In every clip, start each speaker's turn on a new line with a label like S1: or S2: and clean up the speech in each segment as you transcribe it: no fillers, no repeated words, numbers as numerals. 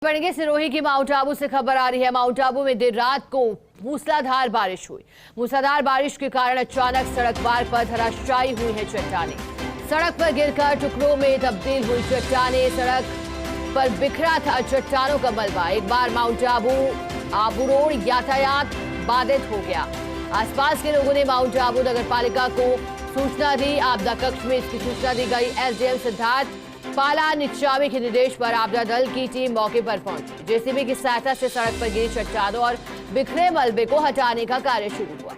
S1: बढ़ेंगे सिरोही की माउंट आबू से खबर आ रही है। माउंट आबू में देर रात को मूसलाधार बारिश हुई। मूसलाधार बारिश के कारण अचानक सड़क पार पर धराशायी हुई है चट्टानें। सड़क पर गिरकर टुकड़ों में तब्दील हुई चट्टानें। सड़क पर बिखरा था चट्टानों का मलबा। एक बार माउंट आबू रोड यातायात बाधित हो गया। आसपास के लोगों ने माउंट आबू नगर पालिका को सूचना दी। आपदा कक्ष में इसकी सूचना दी गई। एसडीएम सिद्धार्थ पाला निचावे के निर्देश पर आपदा दल की टीम मौके पर पहुंची। जेसीबी की सहायता से सड़क पर गिरी चट्टानों और बिखरे मलबे को हटाने का कार्य शुरू हुआ।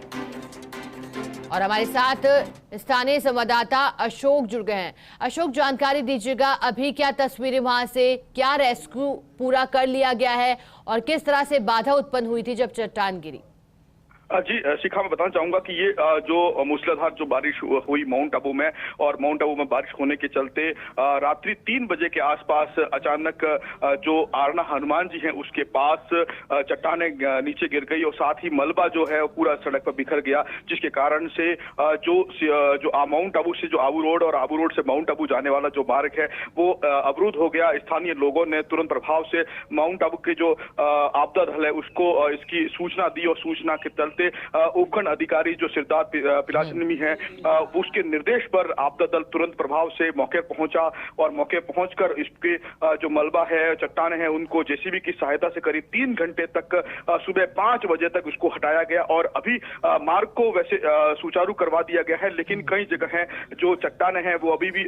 S1: और हमारे साथ स्थानीय संवाददाता अशोक जुड़ गए हैं। अशोक, जानकारी दीजिएगा, अभी क्या तस्वीरें वहां से, क्या रेस्क्यू पूरा कर लिया गया है और किस तरह से बाधा उत्पन्न हुई थी जब चट्टान गिरी?
S2: जी शिखा, मैं बताना चाहूंगा कि ये जो मूसलाधार जो बारिश हुई माउंट आबू में, और माउंट आबू में बारिश होने के चलते रात्रि 3 बजे के आसपास अचानक जो आरना हनुमान जी हैं उसके पास चट्टानें नीचे गिर गई और साथ ही मलबा जो है पूरा सड़क पर बिखर गया, जिसके कारण से जो माउंट आबू से जो आबू रोड और आबू रोड से माउंट आबू जाने वाला जो मार्ग है वो अवरुद्ध हो गया। स्थानीय लोगों ने तुरंत प्रभाव से माउंट आबू के जो आपदा दल है उसको इसकी सूचना दी और सूचना के चलते उपखंड अधिकारी जो सिद्धार्थ पिलाचनी है उसके निर्देश पर आपदा दल तुरंत प्रभाव से मौके पहुंचा और मौके पहुंचकर इसके जो मलबा है, चट्टाने हैं, उनको जेसीबी की सहायता से करीब 3 घंटे तक सुबह 5 बजे तक उसको हटाया गया। और अभी मार्ग को वैसे सुचारू करवा दिया गया है, लेकिन कई जगह है जो चट्टाने हैं वो अभी भी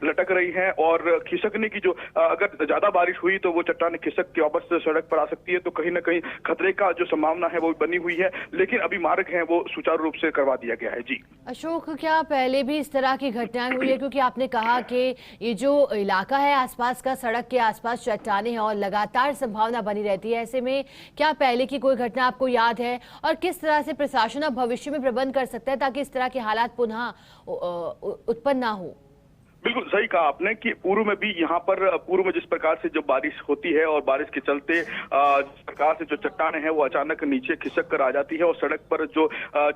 S2: लटक रही हैं और खिसकने की जो अगर ज्यादा बारिश हुई तो वो चट्टाने खिसक के वापस सड़क पर आ सकती है, तो कहीं ना कहीं खतरे का जो संभावना है वो बनी हुई है, लेकिन अभी मार्ग है वो सुचारू रूप से करवा दिया गया है। जी
S1: अशोक, क्या पहले भी इस तरह की घटनाएं हुई है? क्योंकि आपने कहा कि ये जो इलाका है आसपास का, सड़क के आसपास चट्टानें हैं और लगातार संभावना बनी रहती है, ऐसे में क्या पहले की कोई घटना आपको याद है और किस तरह से प्रशासन अब भविष्य में प्रबंध कर सकता है ताकि इस तरह के हालात पुनः उत्पन्न ना हो?
S2: बिल्कुल सही कहा आपने कि पूर्व में भी यहाँ पर पूर्व में जिस प्रकार से जब बारिश होती है और बारिश के चलते जिस प्रकार से जो चट्टाने हैं वो अचानक नीचे खिसक कर आ जाती है और सड़क पर जो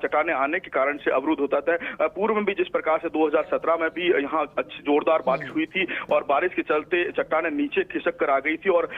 S2: चट्टाने आने के कारण से अवरुद्ध होता है। पूर्व में भी जिस प्रकार से 2017 में भी यहाँ अच्छी जोरदार बारिश हुई थी और बारिश के चलते चट्टाने नीचे खिसक कर आ गई थी और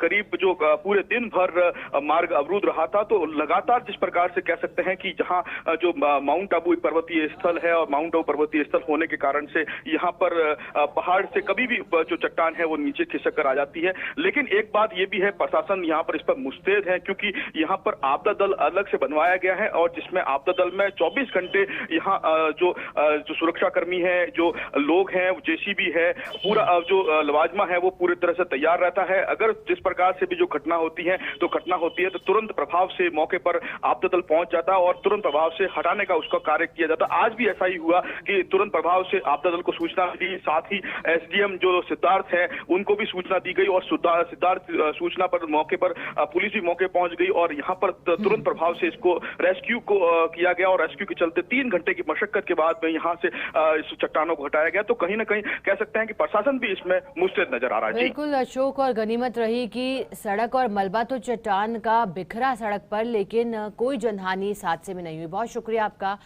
S2: करीब जो पूरे दिन भर मार्ग अवरुद्ध रहा था। तो लगातार जिस प्रकार से कह सकते हैं कि जहाँ जो माउंट आबू पर्वतीय स्थल है और माउंट आबू पर्वतीय स्थल होने के कारण से यहाँ पर पहाड़ से कभी भी जो चट्टान है वो नीचे खिसक कर आ जाती है। लेकिन एक बात ये भी है, प्रशासन यहाँ पर इस पर मुस्तैद है क्योंकि यहाँ पर आपदा दल अलग से बनवाया गया है और जिसमें आपदा दल में 24 घंटे यहाँ जो सुरक्षा कर्मी है, जो लोग हैं, जेसीबी है, पूरा जो लवाजमा है वो पूरी तरह से तैयार रहता है। अगर जिस प्रकार से भी जो घटना होती है तो तुरंत प्रभाव से मौके पर आपदा दल पहुंच जाता है और तुरंत प्रभाव से हटाने का उसका कार्य किया जाता है। आज भी ऐसा ही हुआ कि तुरंत प्रभाव से आपदा दल को सूचना दी, साथ ही एसडीएम जो सिद्धार्थ है उनको भी सूचना दी गई और सिद्धार्थ सूचना पर मौके पर पुलिस भी मौके पहुंच गई और यहां पर तुरंत प्रभाव से इसको रेस्क्यू को किया गया और रेस्क्यू के चलते 3 घंटे की मशक्कत के बाद में यहां से इस चट्टानों को हटाया गया। तो कहीं ना कहीं कह सकते हैं कि प्रशासन भी इसमें मुस्तैद नजर आ रहा है।
S1: बिल्कुल अशोक, और गनीमत रही कि सड़क और मलबा तो चट्टान का बिखरा सड़क पर, लेकिन कोई जनहानि इस हादसे में नहीं हुई। बहुत शुक्रिया आपका।